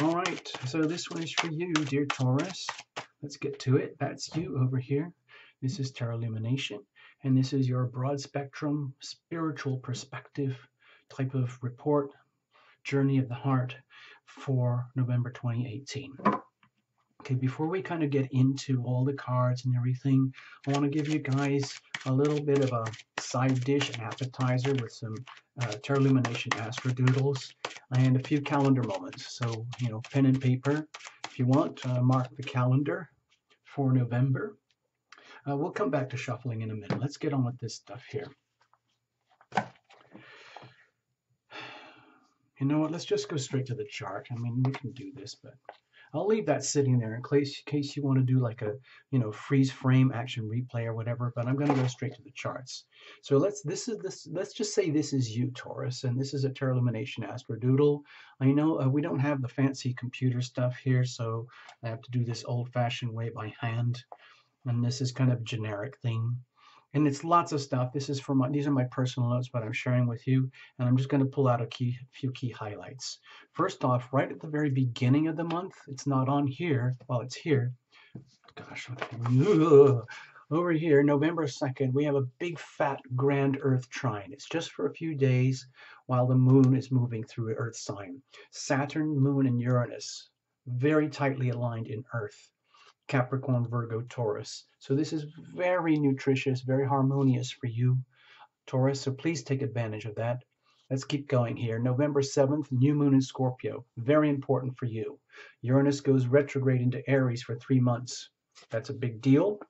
All right, so this one is for you, dear Taurus. Let's get to it. That's you over here. This is Tarot Lumination, and this is your broad spectrum, spiritual perspective type of report, Journey of the Heart for November 2018. Okay, before we kind of get into all the cards and everything, I want to give you guys a little bit of a side dish, an appetizer with some Tarot Illumination Astrodoodles and a few calendar moments. So, pen and paper, if you want, mark the calendar for November. We'll come back to shuffling in a minute. Let's get on with this stuff here. You know what? Let's just go straight to the chart. I mean, we can do this, but I'll leave that sitting there in case you want to do like a, freeze frame action replay or whatever, but I'm going to go straight to the charts. So let's just say this is you, Taurus, and this is a Tarot Illumination Astrodoodle. I know we don't have the fancy computer stuff here, so I have to do this old-fashioned way by hand, and this is kind of generic thing. And it's lots of stuff. These are my personal notes, but I'm sharing with you, and I'm just going to pull out a few key highlights. First off, right at the very beginning of the month, it's not on here. Well, it's here. Gosh, over here, November 2nd, we have a big fat grand Earth trine. It's just for a few days while the moon is moving through Earth sign. Saturn, Moon, and Uranus, very tightly aligned in Earth. Capricorn, Virgo, Taurus. So this is very nutritious, very harmonious for you, Taurus. So please take advantage of that. Let's keep going here. November 7th, new moon in Scorpio. Very important for you. Uranus goes retrograde into Aries for 3 months. That's a big deal.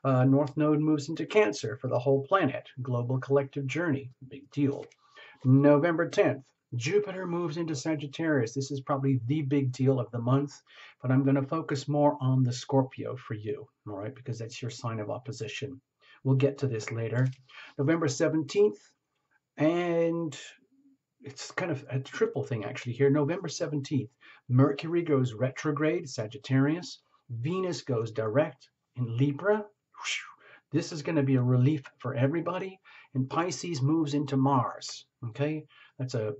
North Node moves into Cancer for the whole planet. Global collective journey. Big deal. November 10th, Jupiter moves into Sagittarius. This is probably the big deal of the month, but I'm going to focus more on the Scorpio for you, all right, because that's your sign of opposition. We'll get to this later. November 17th, and it's kind of a triple thing actually here. November 17th, Mercury goes retrograde, Sagittarius. Venus goes direct in Libra. This is going to be a relief for everybody. And Pisces moves into Mars, okay? That's a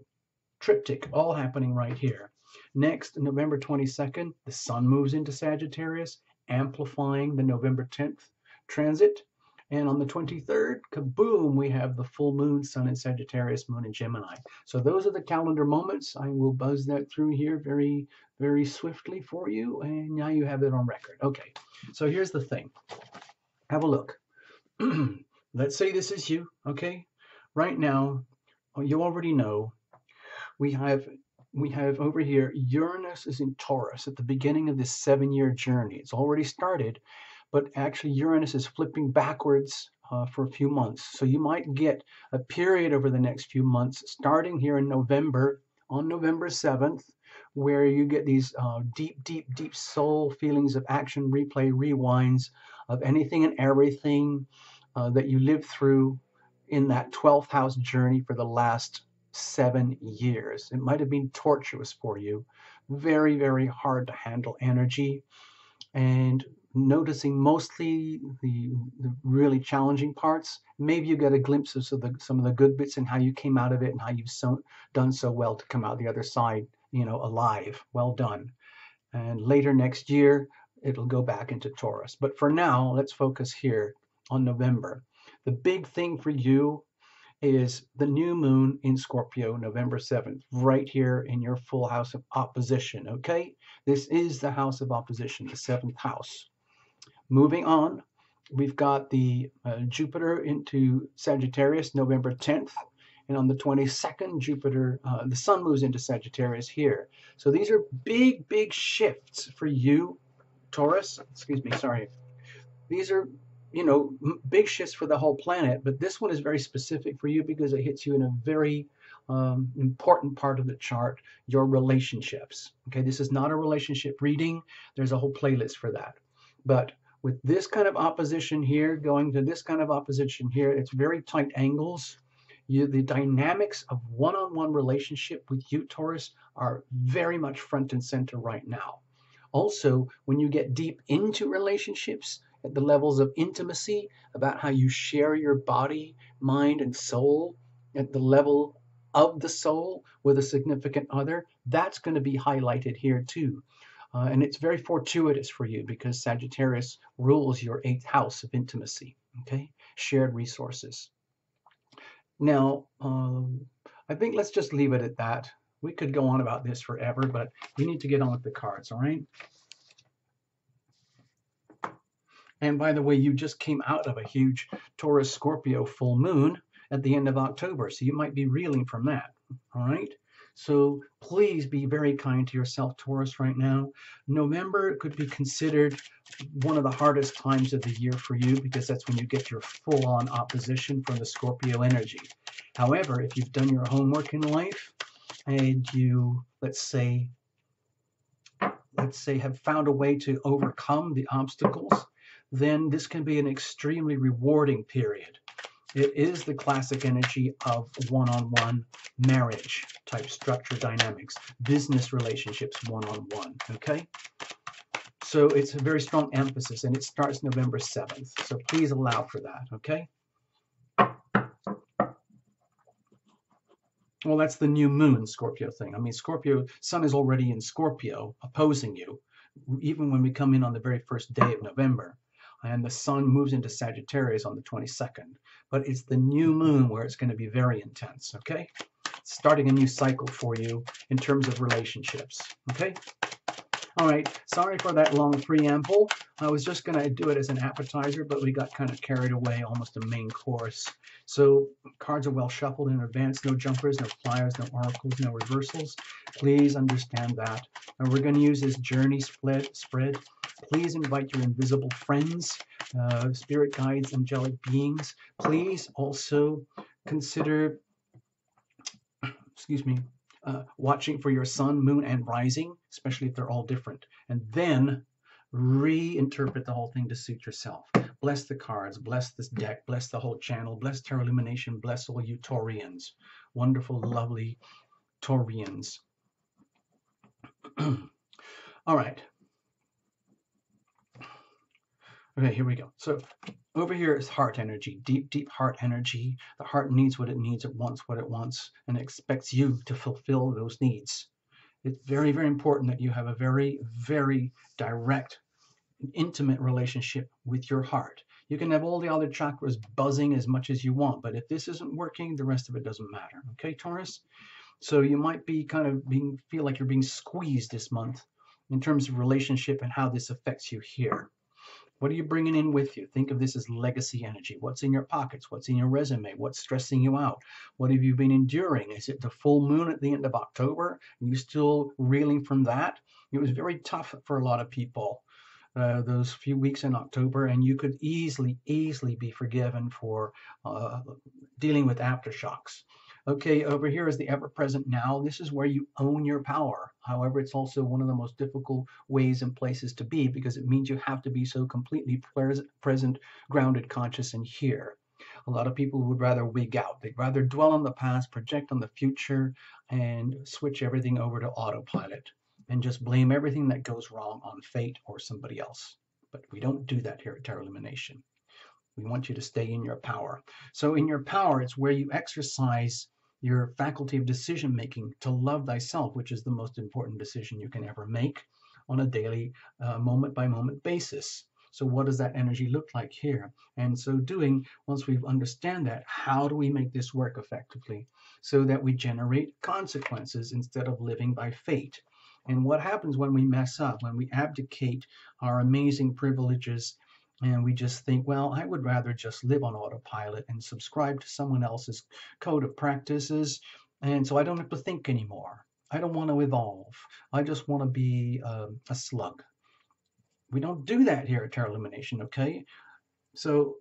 triptych all happening right here. Next, November 22nd, the Sun moves into Sagittarius, amplifying the November 10th transit. And on the 23rd, kaboom, we have the full moon, Sun in Sagittarius, Moon in Gemini. So those are the calendar moments. I will buzz that through here very, very swiftly for you. And now you have it on record. Okay, so here's the thing. Have a look. Let's say this is you, okay? Right now, you already know, we have over here, Uranus is in Taurus at the beginning of this 7-year journey. It's already started, but actually Uranus is flipping backwards for a few months. So you might get a period over the next few months, starting here in November, on November 7th, where you get these deep soul feelings of action, replay, rewinds of anything and everything that you lived through in that 12th house journey for the last 7 years. It might have been torturous for you, very, very hard to handle energy, and noticing mostly the really challenging parts. Maybe you get a glimpse of some of the good bits and how you came out of it and how you've done so well to come out the other side, alive. Well done. And later next year, it'll go back into Taurus. But for now, let's focus here on November. The big thing for you is the new moon in Scorpio, November 7th, right here in your full house of opposition, okay? This is the house of opposition, the 7th house. Moving on, we've got the Jupiter into Sagittarius, November 10th, and on the 22nd, the Sun moves into Sagittarius here. So these are big shifts for you, Taurus. Excuse me, sorry. These are big shifts for the whole planet, but this one is very specific for you because it hits you in a very important part of the chart, your relationships. Okay, this is not a relationship reading. There's a whole playlist for that. But with this kind of opposition here, going to this kind of opposition here, it's very tight angles. The dynamics of one-on-one relationship with you, Taurus, are very much front and center right now. Also, when you get deep into relationships, at the levels of intimacy, about how you share your body, mind, and soul, at the level of the soul with a significant other, that's going to be highlighted here too. And it's very fortuitous for you because Sagittarius rules your eighth house of intimacy, okay? Shared resources. Now, I think let's just leave it at that. We could go on about this forever, but we need to get on with the cards, all right? And by the way, you just came out of a huge Taurus Scorpio full moon at the end of October, so you might be reeling from that, all right? So please be very kind to yourself, Taurus, right now. November could be considered one of the hardest times of the year for you because that's when you get your full-on opposition from the Scorpio energy. However, if you've done your homework in life and you, let's say, have found a way to overcome the obstacles, then this can be an extremely rewarding period. It is the classic energy of one-on-one marriage type structure dynamics, business relationships one-on-one, okay? So it's a very strong emphasis, and it starts November 7th. So please allow for that, okay? Well, that's the new moon Scorpio thing. I mean, Scorpio, sun is already in Scorpio opposing you, even when we come in on the very first day of November. And the sun moves into Sagittarius on the 22nd. But it's the new moon where it's going to be very intense, okay? Starting a new cycle for you in terms of relationships, okay? All right, sorry for that long preamble. I was just going to do it as an appetizer, but we got kind of carried away, almost a main course. So cards are well shuffled in advance, no jumpers, no flyers, no oracles, no reversals. Please understand that. And we're going to use this journey spread. Please invite your invisible friends, spirit guides, angelic beings. Please also consider, excuse me, watching for your sun, moon, and rising, especially if they're all different. And then reinterpret the whole thing to suit yourself. Bless the cards, bless this deck, bless the whole channel, bless Tarot Lumination, bless all you Taurians. Wonderful, lovely Taurians. All right. Okay, here we go. So over here is heart energy, deep, deep heart energy. The heart needs what it needs, it wants what it wants, and it expects you to fulfill those needs. It's very, very important that you have a very, very direct, intimate relationship with your heart. You can have all the other chakras buzzing as much as you want, but if this isn't working, the rest of it doesn't matter. Okay, Taurus? So you might be kind of feel like you're being squeezed this month in terms of relationship and how this affects you here. What are you bringing in with you? Think of this as legacy energy. What's in your pockets? What's in your resume? What's stressing you out? What have you been enduring? Is it the full moon at the end of October? Are you still reeling from that? It was very tough for a lot of people, those few weeks in October, and you could easily be forgiven for dealing with aftershocks. Okay, over here is the ever-present now. This is where you own your power. However, it's also one of the most difficult ways and places to be because it means you have to be so completely present, grounded, conscious, and here. A lot of people would rather wig out. They'd rather dwell on the past, project on the future, and switch everything over to autopilot and just blame everything that goes wrong on fate or somebody else. But we don't do that here at Tarot Illumination. We want you to stay in your power. So in your power, it's where you exercise your faculty of decision making to love thyself, which is the most important decision you can ever make on a daily, moment by moment basis. So what does that energy look like here? And so doing, once we understand that, how do we make this work effectively so that we generate consequences instead of living by fate? And what happens when we mess up, when we abdicate our amazing privileges and we just think, well, I would rather just live on autopilot and subscribe to someone else's code of practices. And so I don't have to think anymore. I don't want to evolve. I just want to be a slug. We don't do that here at Tarot Illumination, okay? So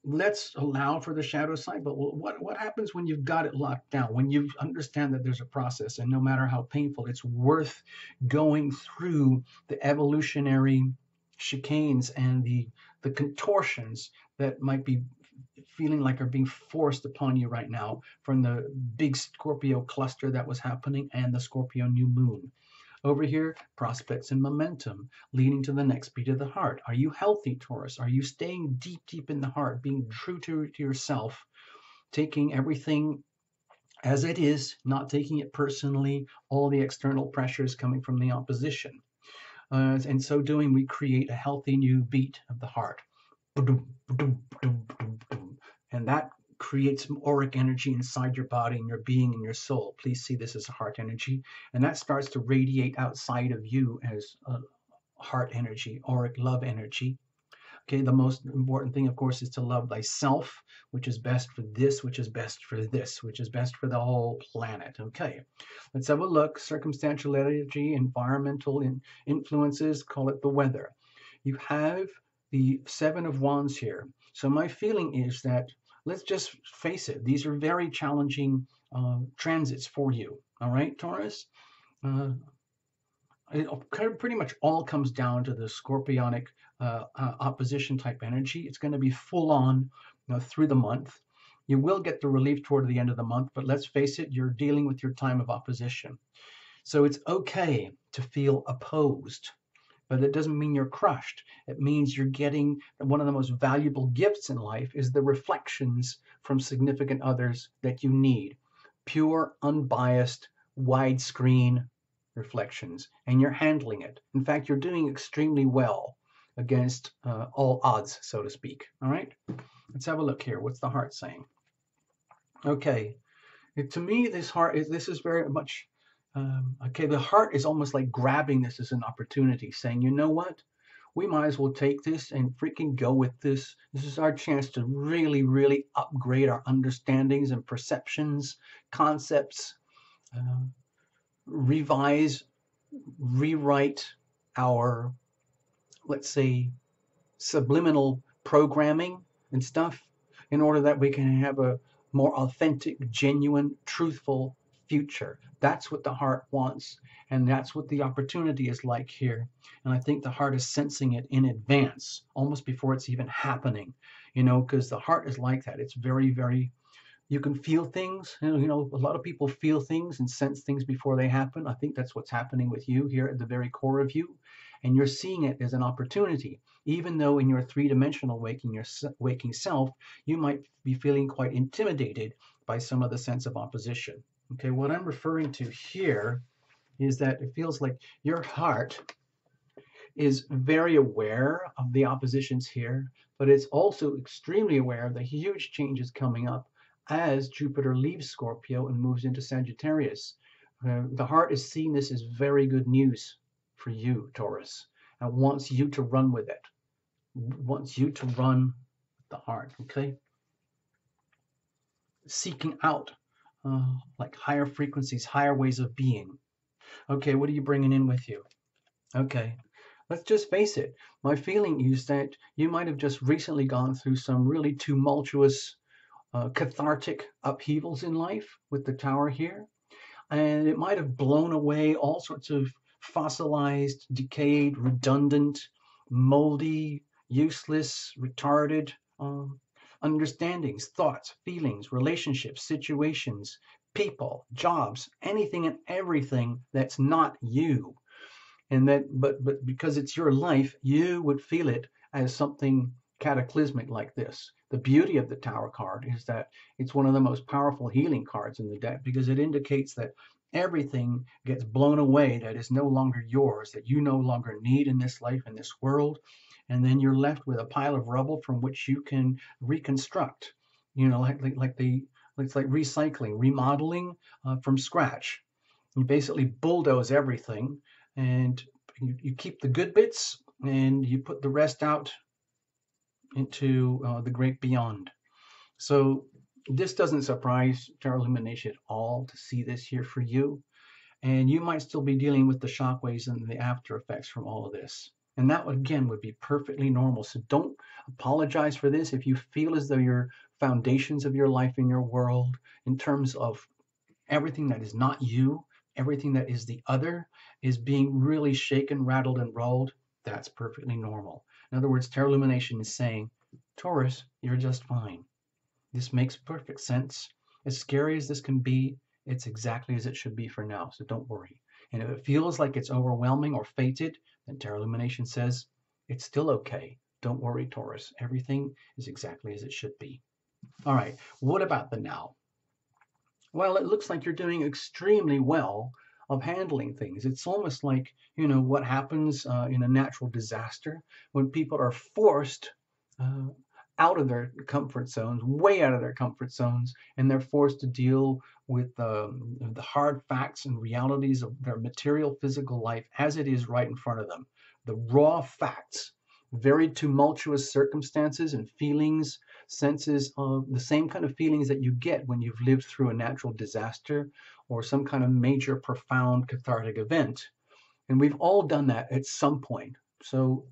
let's allow for the shadow side, but what happens when you've got it locked down, when you understand that there's a process and no matter how painful, it's worth going through the evolutionary chicanes and the contortions that might be feeling like are being forced upon you right now from the big Scorpio cluster that was happening and the Scorpio new moon. Over here, prospects and momentum leading to the next beat of the heart. Are you healthy, Taurus? Are you staying deep, deep in the heart, being true to yourself, taking everything as it is, not taking it personally, all the external pressures coming from the opposition. In so doing, we create a healthy new beat of the heart. And that creates some auric energy inside your body and your being and your soul. Please see this as a heart energy. And that starts to radiate outside of you as a heart energy, auric love energy. Okay, the most important thing, of course, is to love thyself, which is best for this, which is best for this, which is best for the whole planet. Okay, let's have a look. Circumstantial energy, environmental influences, call it the weather. You have the Seven of Wands here. So my feeling is that, let's just face it, these are very challenging transits for you. All right, Taurus? Uh, it pretty much all comes down to the scorpionic opposition type energy. It's going to be full on, through the month. You will get the relief toward the end of the month, but let's face it, you're dealing with your time of opposition. So it's okay to feel opposed, but it doesn't mean you're crushed. It means you're getting one of the most valuable gifts in life is the reflections from significant others that you need. Pure, unbiased, widescreen reflections, and you're handling it. In fact, you're doing extremely well against all odds, so to speak. All right, let's have a look here. What's the heart saying? Okay, to me, this is very much okay. The heart is almost like grabbing this as an opportunity, saying, you know what? We might as well take this and freaking go with this. This is our chance to really, really upgrade our understandings and perceptions, concepts, revise, rewrite our, let's say, subliminal programming and stuff in order that we can have a more authentic, genuine, truthful future. That's what the heart wants, and that's what the opportunity is like here. And I think the heart is sensing it in advance, almost before it's even happening, because the heart is like that. It's very, very, you can feel things. A lot of people feel things and sense things before they happen. I think that's what's happening with you here at the very core of you. And you're seeing it as an opportunity, even though in your three-dimensional waking self, you might be feeling quite intimidated by some of the sense of opposition. Okay, what I'm referring to here is that it feels like your heart is very aware of the oppositions here, but it's also extremely aware of the huge changes coming up as Jupiter leaves Scorpio and moves into Sagittarius. The heart is seeing this as very good news for you, Taurus, and wants you to run with it. Wants you to run with the heart, okay? Seeking out like higher frequencies, higher ways of being. Okay, what are you bringing in with you? Okay, let's just face it. My feeling is that you might have just recently gone through some really tumultuous, cathartic upheavals in life with the Tower here. And it might have blown away all sorts of fossilized, decayed, redundant, moldy, useless, retarded understandings, thoughts, feelings, relationships, situations, people, jobs, anything and everything that's not you. And that, but because it's your life, you would feel it as something cataclysmic like this. The beauty of the Tower card is that it's one of the most powerful healing cards in the deck because it indicates that everything gets blown away that is no longer yours, that you no longer need in this life, in this world. And then you're left with a pile of rubble from which you can reconstruct, it's like recycling, remodeling from scratch. You basically bulldoze everything and you keep the good bits and you put the rest out into the great beyond. So this doesn't surprise Tarot Illumination at all to see this here for you. And you might still be dealing with the shockwaves and the after effects from all of this. And that, again, would be perfectly normal. So don't apologize for this. If you feel as though your foundations of your life in your world, in terms of everything that is not you, everything that is the other, is being really shaken, rattled, and rolled, that's perfectly normal. In other words, Tarot Illumination is saying, Taurus, you're just fine. This makes perfect sense. As scary as this can be, it's exactly as it should be for now, so don't worry. And if it feels like it's overwhelming or fated, then Tarot Illumination says, it's still okay. Don't worry, Taurus. Everything is exactly as it should be. All right, what about the now? Well, it looks like you're doing extremely well of handling things. It's almost like, what happens in a natural disaster when people are forced uh, out of their comfort zones, way out of their comfort zones, and they're forced to deal with the hard facts and realities of their material, physical life as it is right in front of them. The raw facts, very tumultuous circumstances and feelings, senses of the same kind of feelings that you get when you've lived through a natural disaster or some kind of major, profound, cathartic event. And we've all done that at some point. So,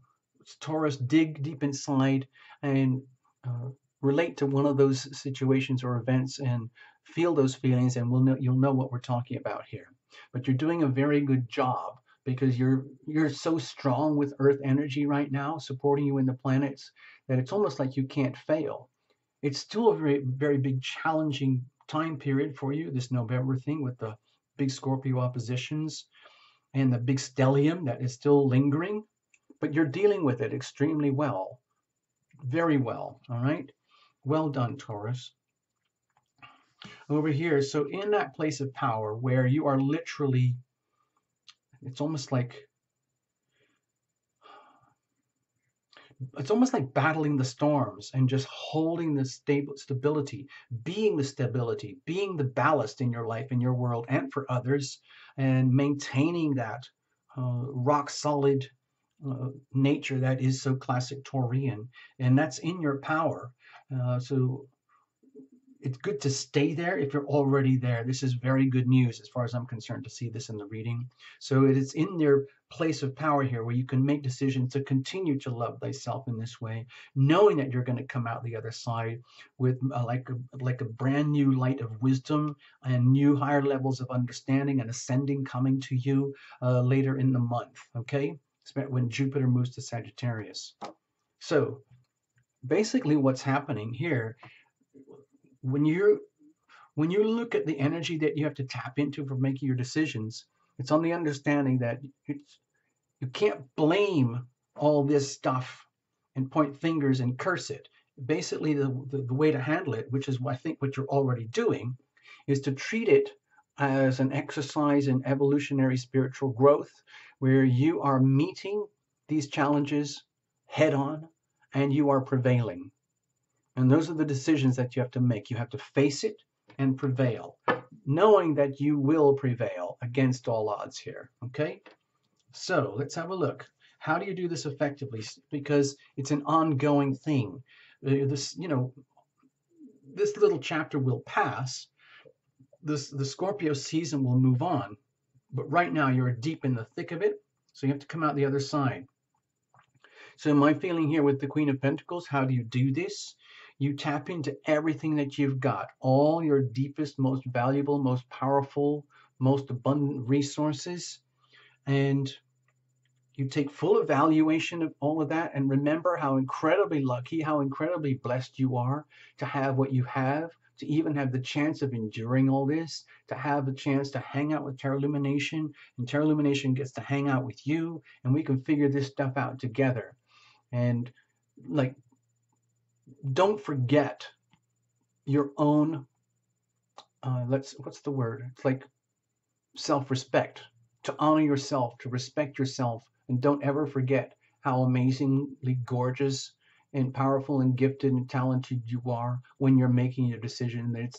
Taurus, dig deep inside and uh, relate to one of those situations or events and feel those feelings, and you'll know what we're talking about here. But you're doing a very good job because you're so strong with Earth energy right now, supporting you in the planets, that it's almost like you can't fail. It's still a very, very big, challenging time period for you, this November thing with the big Scorpio oppositions and the big stellium that is still lingering, but you're dealing with it extremely well, very well. All right. Well done, Taurus. Over here, so in that place of power where you are literally, it's almost like battling the storms and just holding the stability, being the ballast in your life, in your world, and for others, and maintaining that rock solid nature that is so classic Taurian, and that's in your power. So it's good to stay there if you're already there. This is very good news as far as I'm concerned to see this in the reading. So it is in their place of power here where you can make decisions to continue to love thyself in this way, knowing that you're going to come out the other side with like a brand new light of wisdom and new higher levels of understanding and ascending coming to you later in the month. Okay, when Jupiter moves to Sagittarius. So basically, what's happening here when you look at the energy that you have to tap into for making your decisions, it's on the understanding that you can't blame all this stuff and point fingers and curse it. Basically, the way to handle it, which is I think what you're already doing, is to treat it as an exercise in evolutionary spiritual growth, where you are meeting these challenges head on and you are prevailing. And those are the decisions that you have to make. You have to face it and prevail, knowing that you will prevail against all odds here. Okay? So let's have a look. How do you do this effectively? Because it's an ongoing thing. This little chapter will pass. The Scorpio season will move on. But right now you're deep in the thick of it. So you have to come out the other side. So my feeling here with the Queen of Pentacles, how do you do this? You tap into everything that you've got, all your deepest, most valuable, most powerful, most abundant resources, and you take full evaluation of all of that and remember how incredibly lucky, how incredibly blessed you are to have what you have, to even have the chance of enduring all this, to have the chance to hang out with Terra Lumination, and Terra Lumination gets to hang out with you, and we can figure this stuff out together. And like, don't forget your own what's the word? It's like self-respect, to honor yourself, to respect yourself, and don't ever forget how amazingly gorgeous and powerful and gifted and talented you are when you're making your decision.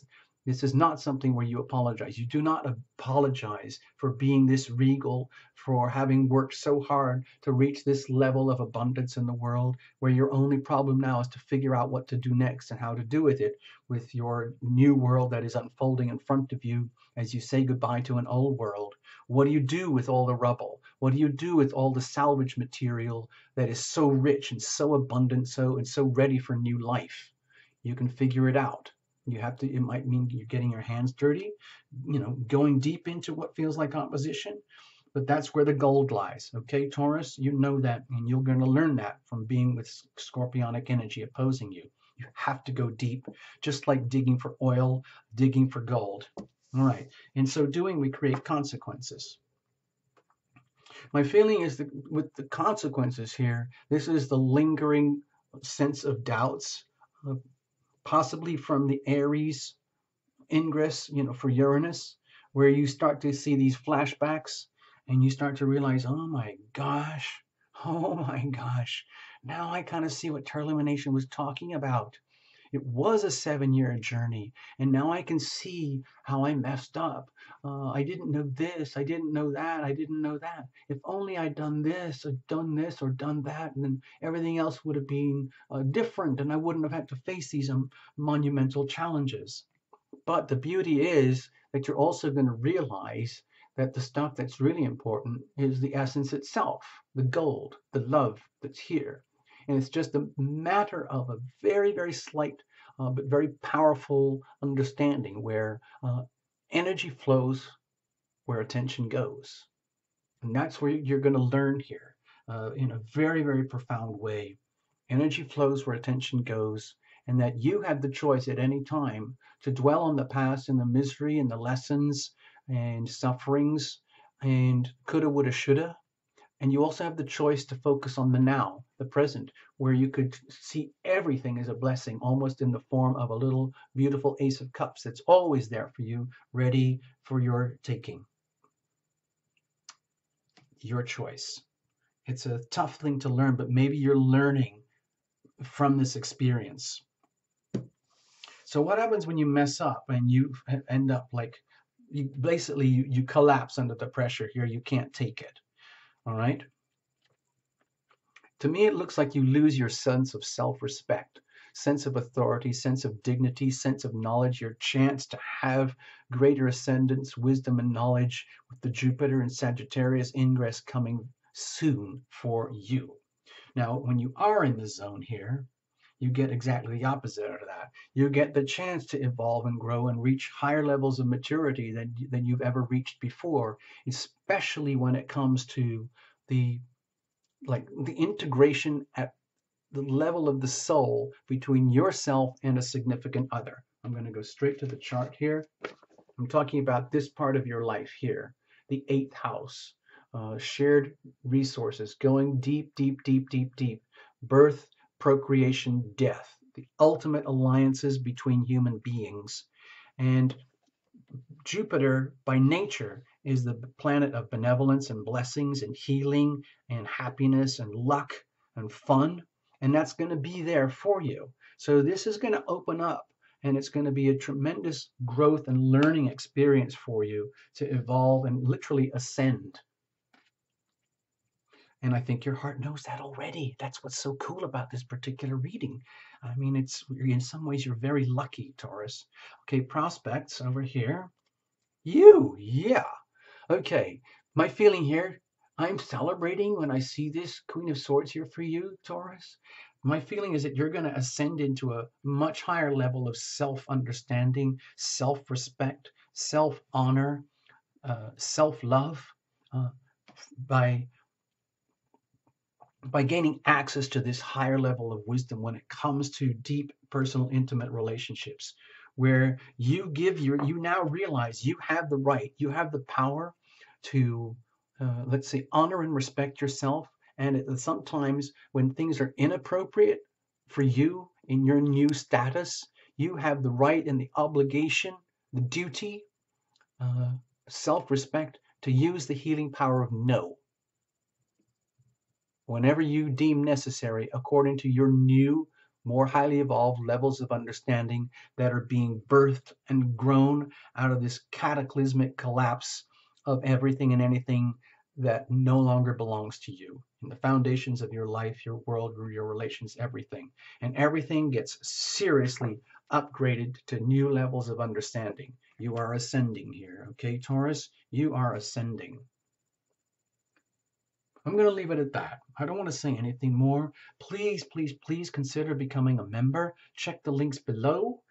This is not something where you apologize. You do not apologize for being this regal, for having worked so hard to reach this level of abundance in the world, where your only problem now is to figure out what to do next and how to do with it, with your new world that is unfolding in front of you as you say goodbye to an old world. What do you do with all the rubble? What do you do with all the salvage material that is so rich and so abundant, so ready for new life? You can figure it out. You have to, it might mean you're getting your hands dirty, going deep into what feels like opposition, but that's where the gold lies. Okay, Taurus, you know that, and you're going to learn that from being with scorpionic energy opposing you. You have to go deep, just like digging for oil, digging for gold. All right, in so doing, we create consequences. My feeling is that with the consequences here, this is the lingering sense of doubts, possibly from the Aries ingress, for Uranus, where you start to see these flashbacks and you start to realize, oh my gosh, now I kind of see what Terlumination was talking about. It was a 7-year journey, and now I can see how I messed up. I didn't know this, I didn't know that, I didn't know that. If only I'd done this, or done that, and then everything else would have been different, and I wouldn't have had to face these monumental challenges. But the beauty is that you're also going to realize that the stuff that's really important is the essence itself, the gold, the love that's here. And it's just a matter of a very, very slight but very powerful understanding where energy flows where attention goes. And that's where you're going to learn here in a very, very profound way. Energy flows where attention goes, and that you have the choice at any time to dwell on the past and the misery and the lessons and sufferings and coulda, woulda, shoulda. And you also have the choice to focus on the now, the present, where you could see everything as a blessing, almost in the form of a little beautiful Ace of Cups that's always there for you, ready for your taking. Your choice. It's a tough thing to learn, but maybe you're learning from this experience. So what happens when you mess up and you end up like, you collapse under the pressure here, you can't take it, all right? To me, it looks like you lose your sense of self-respect, sense of authority, sense of dignity, sense of knowledge, your chance to have greater ascendance, wisdom, and knowledge with the Jupiter and Sagittarius ingress coming soon for you. Now, when you are in the zone here, you get exactly the opposite of that. You get the chance to evolve and grow and reach higher levels of maturity than you've ever reached before, especially when it comes to the integration at the level of the soul between yourself and a significant other. I'm going to go straight to the chart here. I'm talking about this part of your life here, the 8th house, shared resources, going deep, deep, deep, deep, deep, birth, procreation, death, the ultimate alliances between human beings. And Jupiter, by nature, is the planet of benevolence and blessings and healing and happiness and luck and fun. And that's going to be there for you. So this is going to open up, and it's going to be a tremendous growth and learning experience for you to evolve and literally ascend. And I think your heart knows that already. That's what's so cool about this particular reading. I mean, it's in some ways you're very lucky, Taurus. Okay, prospects over here. Yeah. Okay, my feeling here, I'm celebrating when I see this Queen of Swords here for you, Taurus. My feeling is that you're going to ascend into a much higher level of self-understanding, self-respect, self-honor, self-love by gaining access to this higher level of wisdom when it comes to deep, personal, intimate relationships, where you now realize you have the right, you have the power to, let's say, honor and respect yourself. And sometimes when things are inappropriate for you in your new status, you have the right and the obligation, the duty, self-respect to use the healing power of no whenever you deem necessary, according to your new, more highly evolved levels of understanding that are being birthed and grown out of this cataclysmic collapse of everything and anything that no longer belongs to you. In the foundations of your life, your world, your relations, everything. And everything gets seriously upgraded to new levels of understanding. You are ascending here, okay, Taurus? You are ascending. I'm going to leave it at that. I don't want to say anything more. Please, please, please consider becoming a member. Check the links below.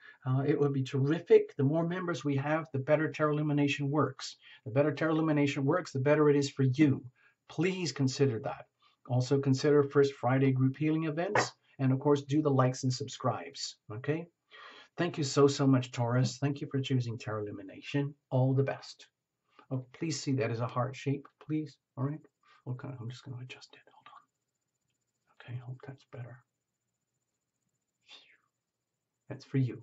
It would be terrific. The more members we have, the better Terlumination works. The better Terlumination works, the better it is for you. Please consider that. Also consider First Friday group healing events. And of course, do the likes and subscribes. Okay? Thank you so, so much, Taurus. Thank you for choosing Terlumination. All the best. Oh, please see that as a heart shape, please. All right? Okay, I'm just going to adjust it. Hold on. Okay, hope that's better. That's for you.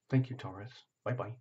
Thank you, Taurus. Bye bye.